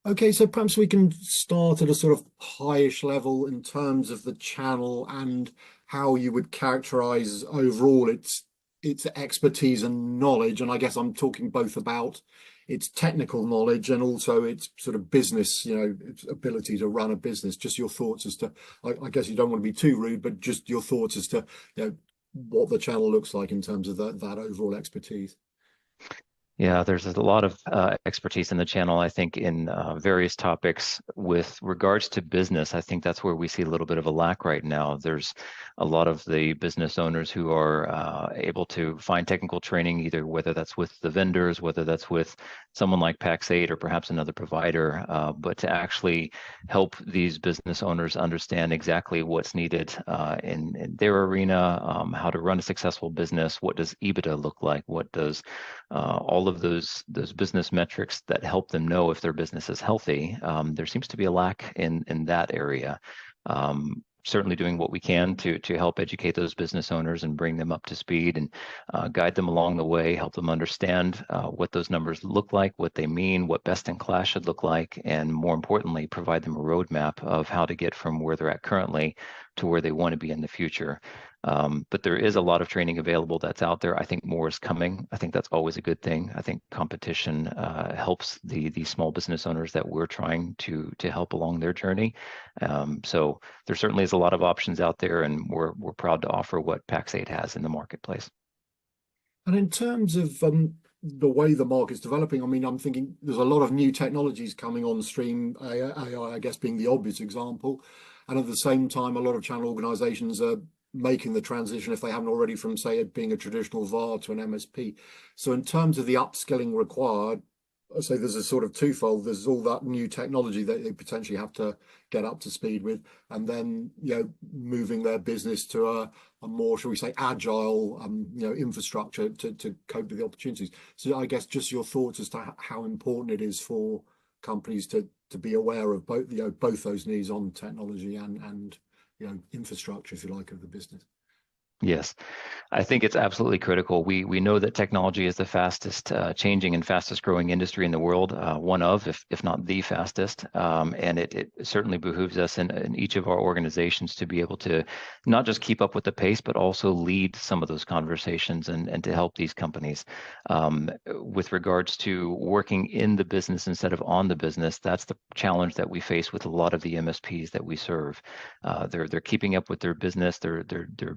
Okay, so perhaps we can start at a sort of highish level in terms of the channel and how you would characterize overall its expertise and knowledge. And I guess I'm talking both about its technical knowledge and also its sort of business, its ability to run a business. Just your thoughts as to, I guess you don't want to be too rude, but just your thoughts as to, what the channel looks like in terms of that overall expertise. Yeah, there's a lot of expertise in the channel, I think, in various topics. With regards to business, I think that's where we see a little bit of a lack right now. There's a lot of the business owners who are able to find technical training, either whether that's with the vendors, whether that's with someone like Pax8 or perhaps another provider, but to actually help these business owners understand exactly what's needed in their arena, how to run a successful business, what does EBITDA look like, what does all of those business metrics that help them know if their business is healthy. There seems to be a lack in that area. Certainly doing what we can to help educate those business owners and bring them up to speed and guide them along the way, help them understand what those numbers look like, what they mean, what best in class should look like, and more importantly, provide them a roadmap of how to get from where they're at currently to where they want to be in the future. But there is a lot of training available that's out there. I think more is coming. I think that's always a good thing. I think competition helps the small business owners that we're trying to help along their journey. So there certainly is a lot of options out there, and we're proud to offer what Pax8 has in the marketplace. And in terms of the way the market's developing, I mean, I'm thinking there's a lot of new technologies coming on stream, AI, I guess, being the obvious example. And at the same time, a lot of channel organizations are making the transition, if they haven't already, from, say, it being a traditional VAR to an MSP. So in terms of the upskilling required, I say there's a sort of twofold. There's all that new technology that they potentially have to get up to speed with, and then moving their business to a more, shall we say, agile infrastructure to cope with the opportunities. So I guess just your thoughts as to how important it is for companies to be aware of both those needs on technology and infrastructure, if you like, of the business. Yes, I think it's absolutely critical. We know that technology is the fastest changing and fastest growing industry in the world, one of, if not the fastest. And it certainly behooves us in each of our organizations to be able to not just keep up with the pace, but also lead some of those conversations and to help these companies. With regards to working in the business instead of on the business, that's the challenge that we face with a lot of the MSPs that we serve. They're keeping up with their business, their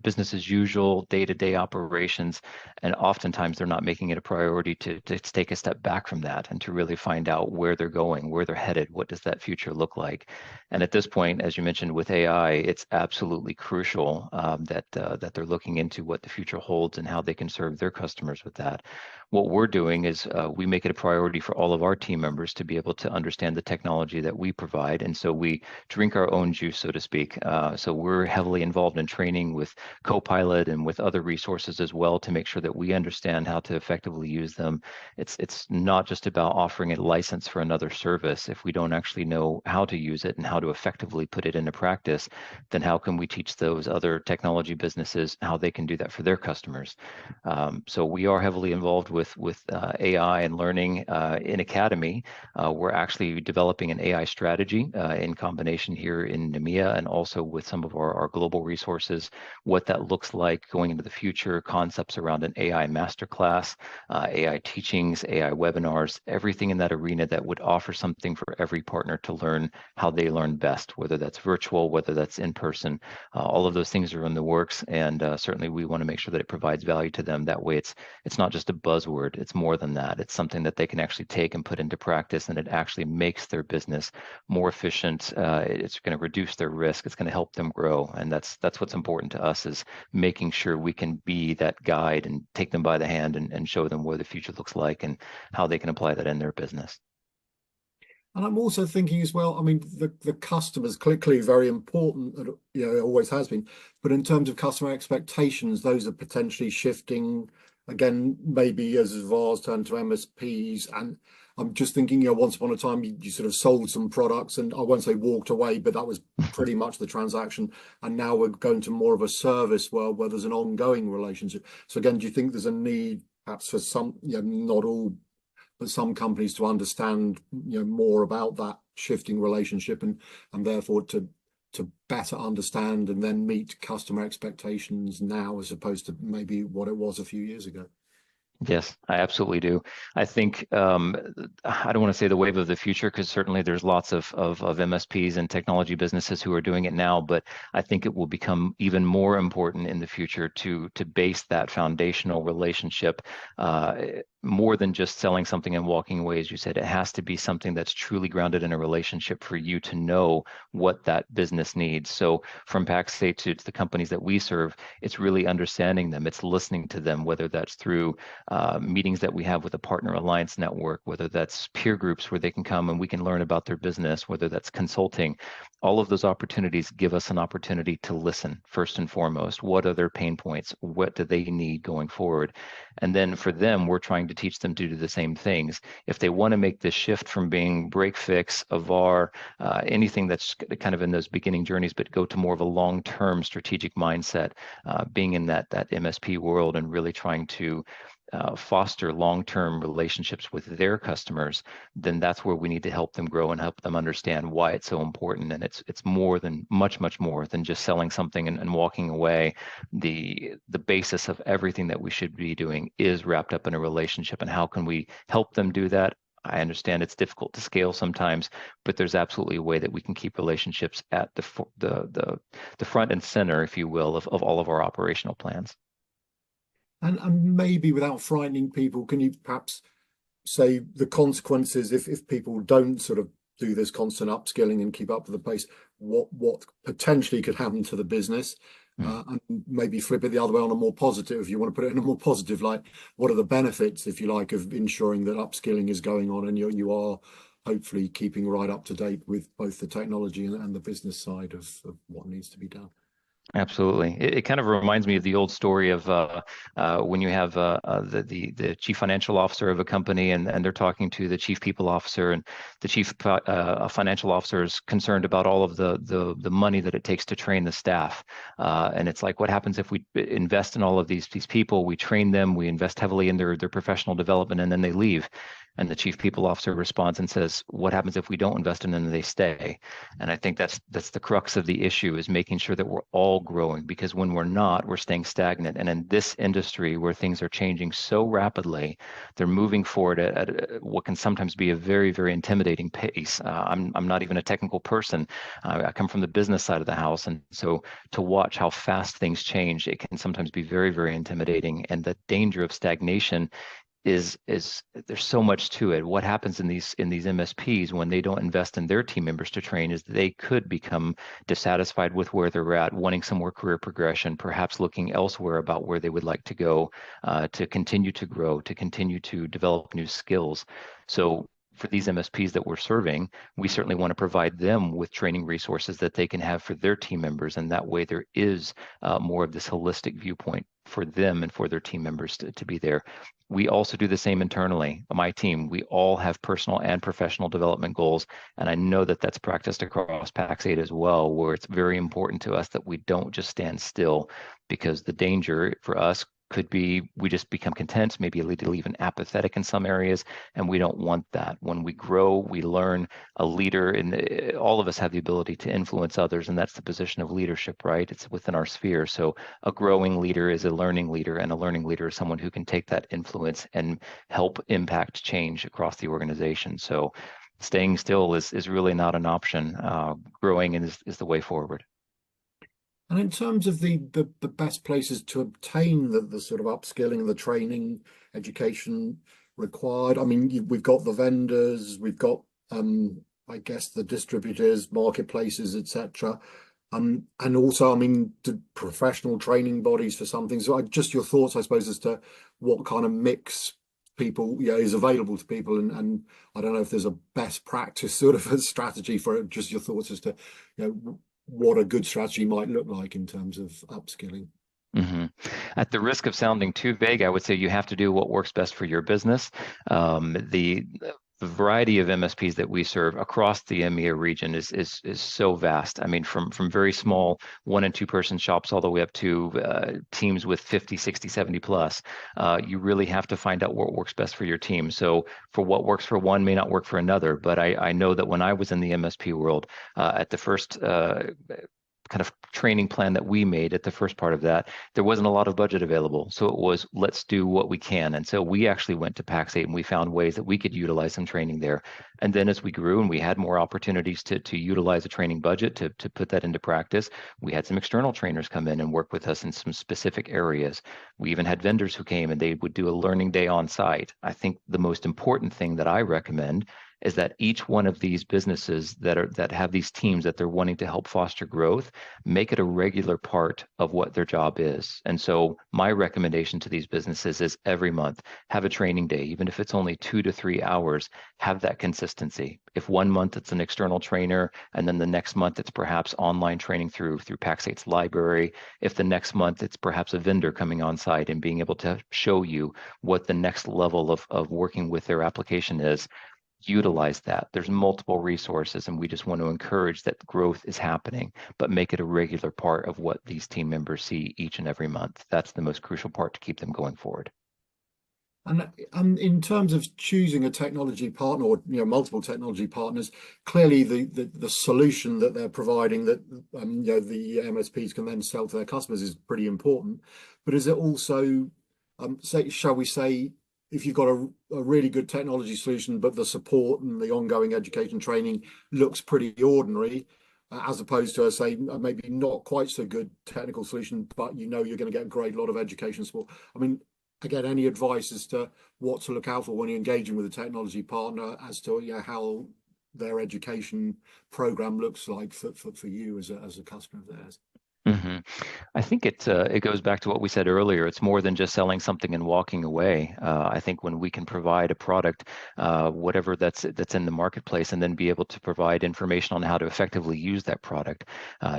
business as usual day-to-day operations, and oftentimes they're not making it a priority to take a step back from that and to really find out where they're going, where they're headed, what does that future look like. And at this point, as you mentioned with AI, it's absolutely crucial that they're looking into what the future holds and how they can serve their customers with that. What we're doing is we make it a priority for all of our team members to be able to understand the technology that we provide, and so we drink our own juice, so to speak. So we're heavily involved in training with Copilot and with other resources as well to make sure that we understand how to effectively use them. It's not just about offering a license for another service. If we don't actually know how to use it and how to effectively put it into practice, then how can we teach those other technology businesses how they can do that for their customers? So we are heavily involved with AI and learning in Academy. We're actually developing an AI strategy in combination here in EMEA and also with some of our global resources, what that looks like going into the future, concepts around an AI masterclass, AI teachings, AI webinars, everything in that arena that would offer something for every partner to learn how they learn best, whether that's virtual, whether that's in person. All of those things are in the works, and certainly we want to make sure that it provides value to them. That way it's not just a buzzword, it's more than that. It's something that they can actually take and put into practice, and it actually makes their business more efficient. It's going to reduce their risk. It's going to help them grow, and that's what's important to us, is making sure we can be that guide and take them by the hand and show them where the future looks like and how they can apply that in their business. And I'm also thinking as well, I mean, the customers clearly very important, it always has been, but in terms of customer expectations, those are potentially shifting again, maybe as VARs turn to MSPs, and I'm just thinking, once upon a time you sort of sold some products, and I won't say walked away, but that was pretty much the transaction. And now we're going to more of a service world where there's an ongoing relationship. So again, do you think there's a need perhaps for some, not all, but some companies to understand, more about that shifting relationship, and therefore to better understand and then meet customer expectations now as opposed to maybe what it was a few years ago? Yes, I absolutely do. I think I don't want to say the wave of the future, because certainly there's lots of MSPs and technology businesses who are doing it now, but I think it will become even more important in the future to base that foundational relationship, more than just selling something and walking away. As you said, it has to be something that's truly grounded in a relationship for you to know what that business needs. So from Pax8 to the companies that we serve, it's really understanding them. It's listening to them, whether that's through meetings that we have with a partner alliance network, whether that's peer groups where they can come and we can learn about their business, whether that's consulting. All of those opportunities give us an opportunity to listen first and foremost. What are their pain points? What do they need going forward? And then for them, we're trying to teach them to do the same things. If they want to make this shift from being break fix, a VAR, anything that's kind of in those beginning journeys, but go to more of a long-term strategic mindset, being in that MSP world and really trying to foster long-term relationships with their customers, then that's where we need to help them grow and help them understand why it's so important. And it's more than much more than just selling something and walking away. The basis of everything that we should be doing is wrapped up in a relationship. And how can we help them do that? I understand it's difficult to scale sometimes, but there's absolutely a way that we can keep relationships at the front and center, if you will, of all of our operational plans. And maybe without frightening people, can you perhaps say the consequences if people don't sort of do this constant upskilling and keep up with the pace, what potentially could happen to the business? And maybe flip it the other way on a more positive, if you want to put it in a more positive light, what are the benefits, if you like, of ensuring that upskilling is going on and you are hopefully keeping right up to date with both the technology and the business side of what needs to be done? Absolutely. It kind of reminds me of the old story of when you have the chief financial officer of a company and they're talking to the chief people officer, and the chief financial officer is concerned about all of the money that it takes to train the staff. And it's like, what happens if we invest in all of these people, we train them, we invest heavily in their professional development, and then they leave? And the chief people officer responds and says, what happens if we don't invest in them and they stay? And I think that's the crux of the issue, is making sure that we're all growing, because when we're not, we're staying stagnant. And in this industry where things are changing so rapidly, they're moving forward at what can sometimes be a very, very intimidating pace. I'm not even a technical person. I come from the business side of the house. And so to watch how fast things change, it can sometimes be very, very intimidating. And the danger of stagnation is there's so much to it. What happens in these MSPs when they don't invest in their team members to train is they could become dissatisfied with where they're at, wanting some more career progression, perhaps looking elsewhere about where they would like to go, to continue to grow, to continue to develop new skills. So for these MSPs that we're serving, we certainly want to provide them with training resources that they can have for their team members. And that way there is more of this holistic viewpoint for them and for their team members to be there. We also do the same internally. My team, we all have personal and professional development goals. And I know that that's practiced across Pax8 as well, where it's very important to us that we don't just stand still, because the danger for us could be we just become content, maybe a little even apathetic in some areas, and we don't want that. When we grow, we learn. A leader, all of us have the ability to influence others, and that's the position of leadership, right? It's within our sphere. So a growing leader is a learning leader, and a learning leader is someone who can take that influence and help impact change across the organization. So staying still is really not an option. Growing is the way forward. And in terms of the best places to obtain the sort of upskilling, the training, education required, I mean, we've got the vendors, we've got, I guess, the distributors, marketplaces, etc. And also, I mean, the professional training bodies for something. So just your thoughts, I suppose, as to what kind of mix people is available to people, and I don't know if there's a best practice sort of a strategy for it. Just your thoughts as to what a good strategy might look like in terms of upskilling. At the risk of sounding too vague, I would say you have to do what works best for your business. The variety of MSPs that we serve across the EMEA region is so vast. I mean, from very small 1 and 2 person shops all the way up to teams with 50, 60, 70 plus. You really have to find out what works best for your team. So for what works for one may not work for another, but I know that when I was in the MSP world, at the first kind of training plan that we made at the first part of that, there wasn't a lot of budget available. So it was, let's do what we can. And so we actually went to Pax8 and we found ways that we could utilize some training there. And then as we grew and we had more opportunities to utilize a training budget to put that into practice, we had some external trainers come in and work with us in some specific areas. We even had vendors who came and they would do a learning day on site. I think the most important thing that I recommend is that each one of these businesses that have these teams that they're wanting to help foster growth, make it a regular part of what their job is. And so my recommendation to these businesses is every month, have a training day, even if it's only 2 to 3 hours, have that consistency. If 1 month it's an external trainer, and then the next month it's perhaps online training through Pax8's library. If the next month it's perhaps a vendor coming on site and being able to show you what the next level of working with their application is, utilize that. There's multiple resources, and we just want to encourage that growth is happening, but make it a regular part of what these team members see each and every month. That's the most crucial part to keep them going forward. And in terms of choosing a technology partner, or multiple technology partners, clearly the solution that they're providing that the MSPs can then sell to their customers is pretty important. But is it also, shall we say, if you've got a really good technology solution, but the support and the ongoing education training looks pretty ordinary, as opposed to, say, maybe not quite so good technical solution, but you're going to get a great lot of education support. I mean, again, any advice as to what to look out for when you're engaging with a technology partner as to how their education program looks like for you as a customer of theirs? I think it goes back to what we said earlier. It's more than just selling something and walking away. I think when we can provide a product, whatever that's in the marketplace, and then be able to provide information on how to effectively use that product,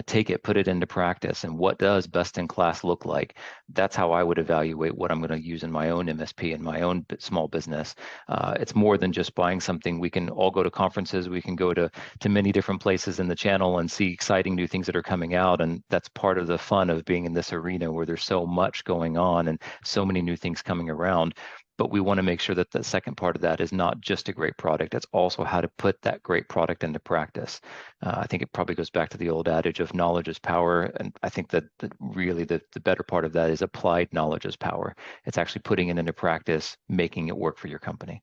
take it, put it into practice, and what does best in class look like? That's how I would evaluate what I'm going to use in my own MSP and my own small business. It's more than just buying something. We can all go to conferences. We can go to many different places in the channel and see exciting new things that are coming out, and that's part of the fun of being in this arena where there's so much going on and so many new things coming around. But we want to make sure that the second part of that is not just a great product, it's also how to put that great product into practice. I think it probably goes back to the old adage of knowledge is power. And I think that really the better part of that is applied knowledge is power. It's actually putting it into practice, making it work for your company.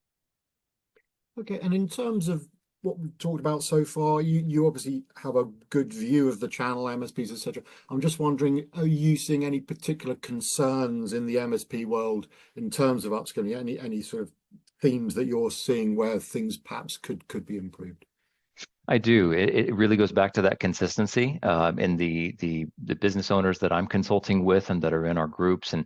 Okay, and in terms of what we've talked about so far, you obviously have a good view of the channel, MSPs, etc. I'm just wondering, are you seeing any particular concerns in the MSP world in terms of upskilling? Any sort of themes that you're seeing where things perhaps could be improved? I do. It really goes back to that consistency in the business owners that I'm consulting with and that are in our groups, and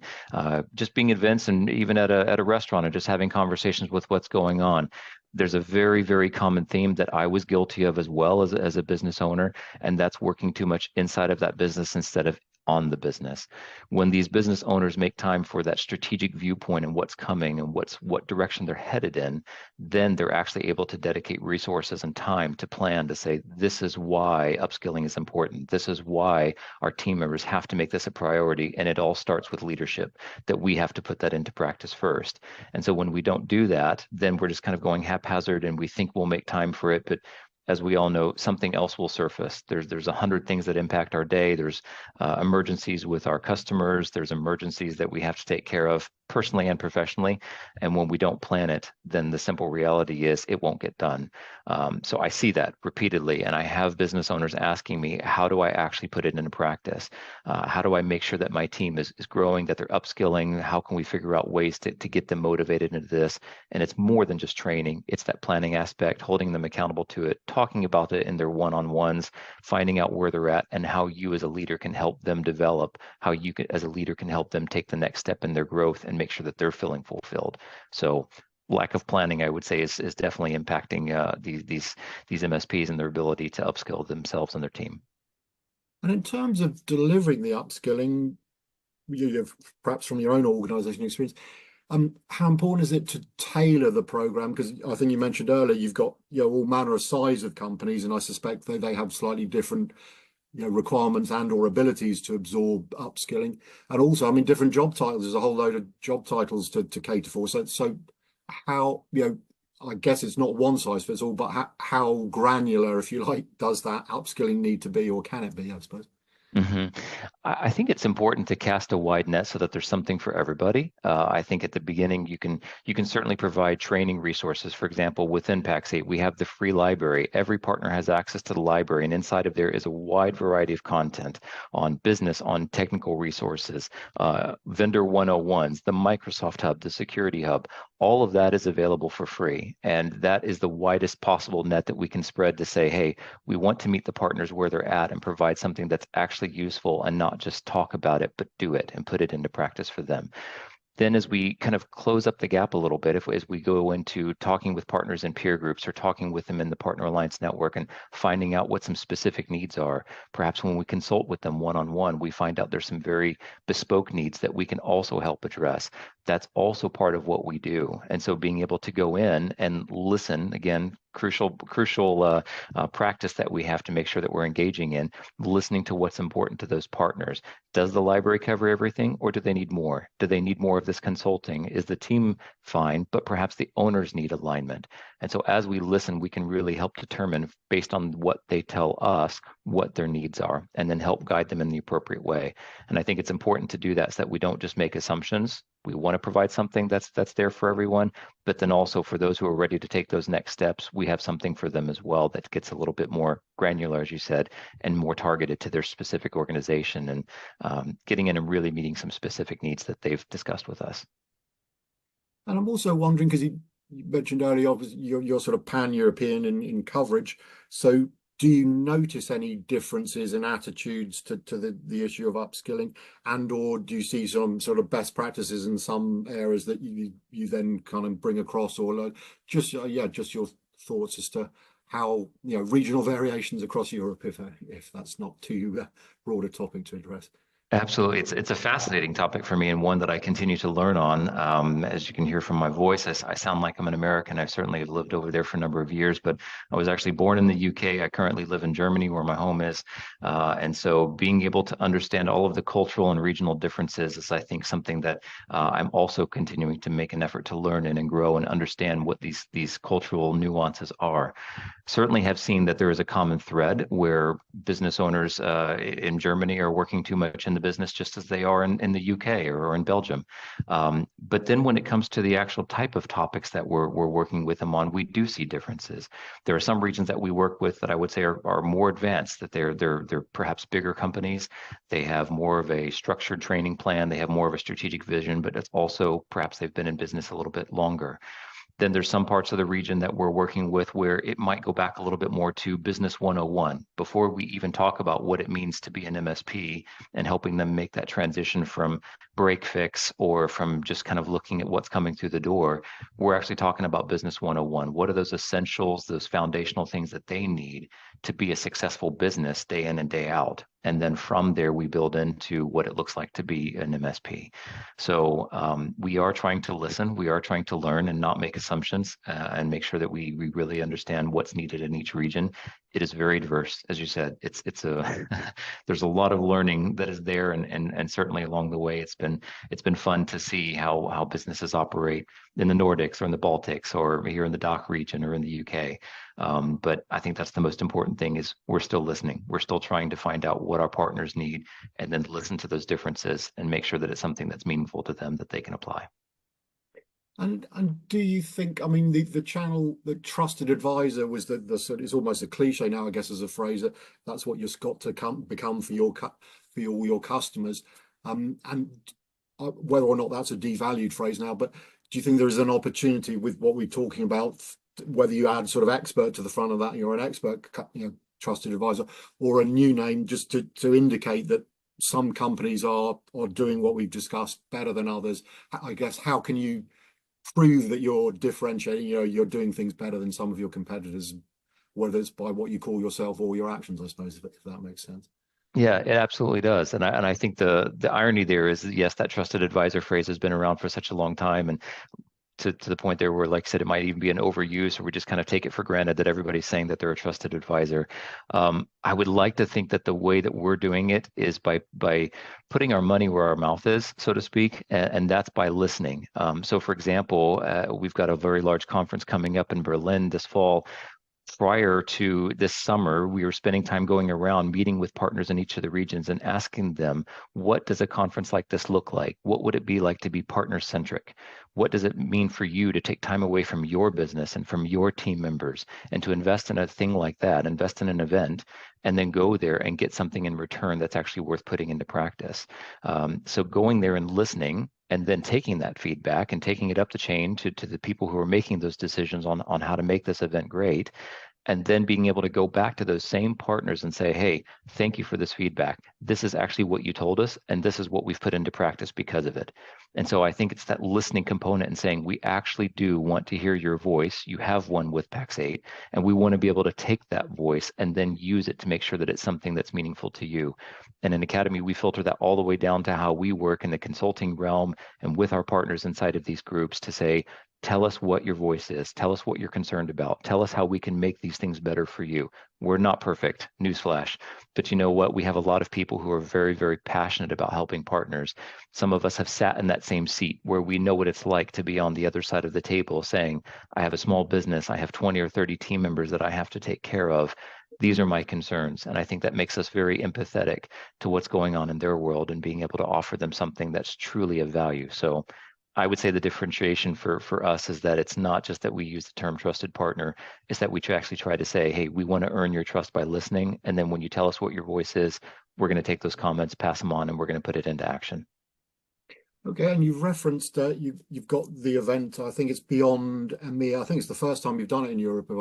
just being events and even at a restaurant and just having conversations with what's going on. There's a very, very common theme that I was guilty of as well as a business owner, and that's working too much inside of that business instead of on the business. When these business owners make time for that strategic viewpoint and what's coming and what direction they're headed in, then they're actually able to dedicate resources and time to plan to say, this is why upskilling is important. This is why our team members have to make this a priority. And it all starts with leadership, that we have to put that into practice first. And so when we don't do that, then we're just kind of going haphazard and we think we'll make time for it. But as we all know, something else will surface. There's 100 things that impact our day. There's emergencies with our customers. There's emergencies that we have to take care of personally and professionally. And when we don't plan it, then the simple reality is it won't get done. So I see that repeatedly, and I have business owners asking me, how do I actually put it into practice? How do I make sure that my team is growing, that they're upskilling? How can we figure out ways to get them motivated into this? And it's more than just training. It's that planning aspect, holding them accountable to it, talking about it in their one-on-ones, finding out where they're at and how you as a leader can help them develop, how you as a leader can help them take the next step in their growth and make sure that they're feeling fulfilled. So lack of planning, I would say, is definitely impacting these MSPs and their ability to upskill themselves and their team. And in terms of delivering the upskilling, perhaps from your own organisation experience, how important is it to tailor the program? Because I think you mentioned earlier you've got all manner of size of companies, and I suspect they have slightly different requirements and or abilities to absorb upskilling, and also, I mean, different job titles. There's a whole load of job titles to cater for. So how, I guess it's not one size fits all, but how granular, if you like, does that upskilling need to be, or can it be, I suppose? I think it's important to cast a wide net so that there's something for everybody. I think at the beginning you can certainly provide training resources. For example, within Pax8, we have the free library. Every partner has access to the library, and inside of there is a wide variety of content on business, on technical resources, vendor 101s, the Microsoft Hub, the Security Hub. All of that is available for free, and that is the widest possible net that we can spread to say, hey, we want to meet the partners where they're at and provide something that's actually useful, and not just talk about it, but do it and put it into practice for them. Then as we kind of close up the gap a little bit, as we go into talking with partners in peer groups or talking with them in the Partner Alliance Network and finding out what some specific needs are, perhaps when we consult with them one-on-one, we find out there's some very bespoke needs that we can also help address. That's also part of what we do. And so being able to go in and listen, again, crucial practice that we have to make sure that we're engaging in, listening to what's important to those partners. Does the library cover everything, or do they need more? Do they need more of this consulting? Is the team fine, but perhaps the owners need alignment? And so as we listen, we can really help determine, based on what they tell us, what their needs are, and then help guide them in the appropriate way. And I think it's important to do that so that we don't just make assumptions. We want to provide something that's there for everyone, but then also for those who are ready to take those next steps, we have something for them as well that gets a little bit more granular, as you said, and more targeted to their specific organization, and getting in and really meeting some specific needs that they've discussed with us. And I'm also wondering, because you mentioned earlier, obviously you're sort of pan-European in coverage. So do you notice any differences in attitudes to the issue of upskilling, and or do you see some sort of best practices in some areas that you then kind of bring across, or just your thoughts as to how regional variations across Europe, if that's not too broad a topic to address? Absolutely. It's a fascinating topic for me, and one that I continue to learn on. As you can hear from my voice, I sound like I'm an American. I've certainly lived over there for a number of years, but I was actually born in the UK. I currently live in Germany, where my home is. And so being able to understand all of the cultural and regional differences is, I think, something that I'm also continuing to make an effort to learn and grow and understand what these cultural nuances are. Certainly have seen that there is a common thread where business owners in Germany are working too much in the business, just as they are in the UK or in Belgium. But then when it comes to the actual type of topics that we're working with them on, we do see differences. There are some regions that we work with that I would say are more advanced, that they're perhaps bigger companies. They have more of a structured training plan. They have more of a strategic vision, but it's also perhaps they've been in business a little bit longer. Then there's some parts of the region that we're working with where it might go back a little bit more to business 101 before we even talk about what it means to be an MSP, and helping them make that transition from break fix or from just kind of looking at what's coming through the door. We're actually talking about business 101. What are those essentials, those foundational things that they need to be a successful business day in and day out? And then from there, we build into what it looks like to be an MSP. So we are trying to listen, we are trying to learn and not make assumptions, and make sure that we really understand what's needed in each region. It is very diverse, as you said. It's a there's a lot of learning that is there, and certainly along the way, it's been fun to see how businesses operate in the Nordics or in the Baltics or here in the DACH region or in the UK. But I think that's the most important thing, is we're still listening. We're still trying to find out what our partners need, and then listen to those differences and make sure that it's something that's meaningful to them that they can apply. And do you think, I mean, the channel, the trusted advisor was the sort of, it's almost a cliche now, I guess, as a phrase, that's what you've got to become for all your customers. And whether or not that's a devalued phrase now, but do you think there is an opportunity with what we're talking about, whether you add sort of expert to the front of that, you're an expert, trusted advisor, or a new name, just to indicate that some companies are doing what we've discussed better than others? I guess, how can you prove that you're differentiating, you're doing things better than some of your competitors, whether it's by what you call yourself or your actions, I suppose, if that makes sense? Yeah, it absolutely does. And I think the irony there is, yes, that trusted advisor phrase has been around for such a long time. And to the point there where, like I said, it might even be an overuse, or we just kind of take it for granted that everybody's saying that they're a trusted advisor. I would like to think that the way that we're doing it is by putting our money where our mouth is, so to speak, and that's by listening. So, for example, we've got a very large conference coming up in Berlin this fall. Prior to this summer, we were spending time going around meeting with partners in each of the regions and asking them, what does a conference like this look like? What would it be like to be partner centric? What does it mean for you to take time away from your business and from your team members and to invest in a thing like that, invest in an event, and then go there and get something in return that's actually worth putting into practice? So going there and listening, and then taking that feedback and taking it up the chain to the people who are making those decisions on how to make this event great, and then being able to go back to those same partners and say, hey, thank you for this feedback. This is actually what you told us, and this is what we've put into practice because of it. And so I think it's that listening component and saying, we actually do want to hear your voice. You have one with Pax8, and we want to be able to take that voice and then use it to make sure that it's something that's meaningful to you. And in Academy, we filter that all the way down to how we work in the consulting realm and with our partners inside of these groups to say, tell us what your voice is. Tell us what you're concerned about. Tell us how we can make these things better for you. We're not perfect, newsflash. But you know what? We have a lot of people who are very, very passionate about helping partners. Some of us have sat in that same seat where we know what it's like to be on the other side of the table saying, I have a small business. I have 20 or 30 team members that I have to take care of. These are my concerns. And I think that makes us very empathetic to what's going on in their world and being able to offer them something that's truly of value. So I would say the differentiation for us is that it's not just that we use the term trusted partner, it's that we actually try to say, hey, we want to earn your trust by listening. And then when you tell us what your voice is, we're going to take those comments, pass them on, and we're going to put it into action. Okay, and you've referenced you've got the event. I think it's Beyond EMEA. I think it's the first time you've done it in Europe.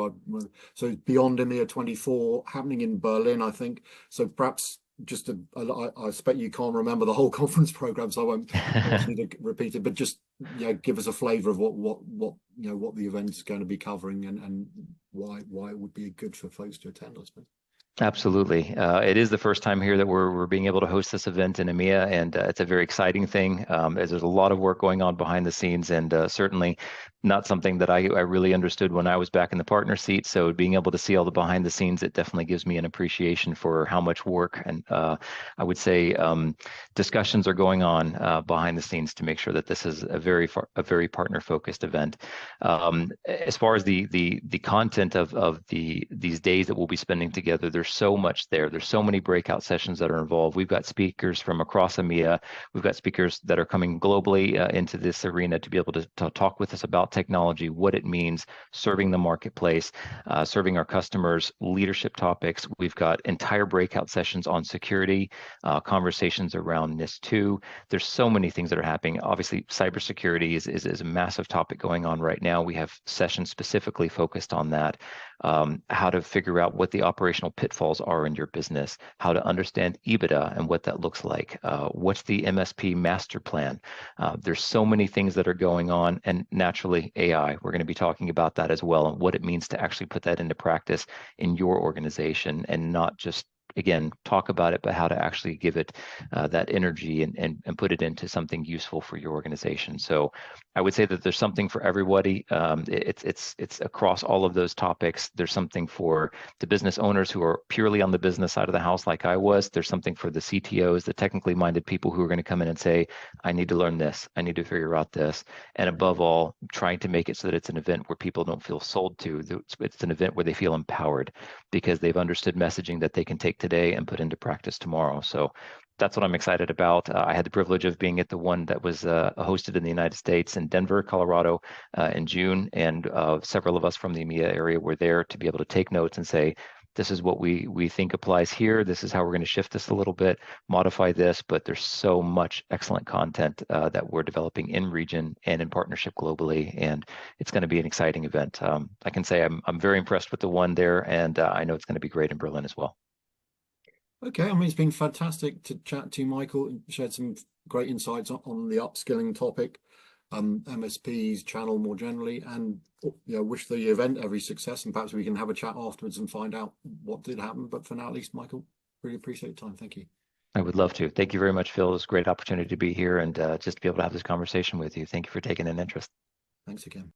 So it's Beyond EMEA 24 happening in Berlin, I think. So perhaps just I expect you can't remember the whole conference program, so I won't ask you to repeat it. But just give us a flavour of what the event is going to be covering and why it would be good for folks to attend, I suppose. Absolutely. It is the first time here that we're being able to host this event in EMEA, and it's a very exciting thing. As there's a lot of work going on behind the scenes, and certainly not something that I really understood when I was back in the partner seat. So being able to see all the behind the scenes, it definitely gives me an appreciation for how much work and I would say discussions are going on behind the scenes to make sure that this is a very partner focused event. As far as the content of these days that we'll be spending together, there's so much there. There's so many breakout sessions that are involved. We've got speakers from across EMEA. We've got speakers that are coming globally into this arena to be able to talk with us about technology, what it means, serving the marketplace, serving our customers, leadership topics. We've got entire breakout sessions on security, conversations around NIS2. There's so many things that are happening. Obviously, cybersecurity is a massive topic going on right now. We have sessions specifically focused on that. How to figure out what the operational pitfalls are in your business, how to understand EBITDA and what that looks like. What's the MSP master plan? There's so many things that are going on, and naturally AI. We're going to be talking about that as well and what it means to actually put that into practice in your organization and not just again, talk about it, but how to actually give it that energy and put it into something useful for your organization. So I would say that there's something for everybody. It's across all of those topics. There's something for the business owners who are purely on the business side of the house like I was. There's something for the CTOs, the technically minded people who are going to come in and say, I need to learn this. I need to figure out this. And above all, trying to make it so that it's an event where people don't feel sold to. It's an event where they feel empowered because they've understood messaging that they can take today and put into practice tomorrow. So that's what I'm excited about. I had the privilege of being at the one that was hosted in the United States in Denver, Colorado in June, and several of us from the EMEA area were there to be able to take notes and say, this is what we think applies here. This is how we're going to shift this a little bit, modify this, but there's so much excellent content that we're developing in region and in partnership globally, and it's going to be an exciting event. I can say I'm very impressed with the one there, and I know it's going to be great in Berlin as well. Okay, I mean, it's been fantastic to chat to you, Michael, and shared some great insights on the upskilling topic, MSPs, channel more generally, and wish the event every success. And perhaps we can have a chat afterwards and find out what did happen. But for now, at least, Michael, Really appreciate your time. Thank you. I would love to. Thank you very much, Phil. It was a great opportunity to be here and just to be able to have this conversation with you. Thank you for taking an interest. Thanks again.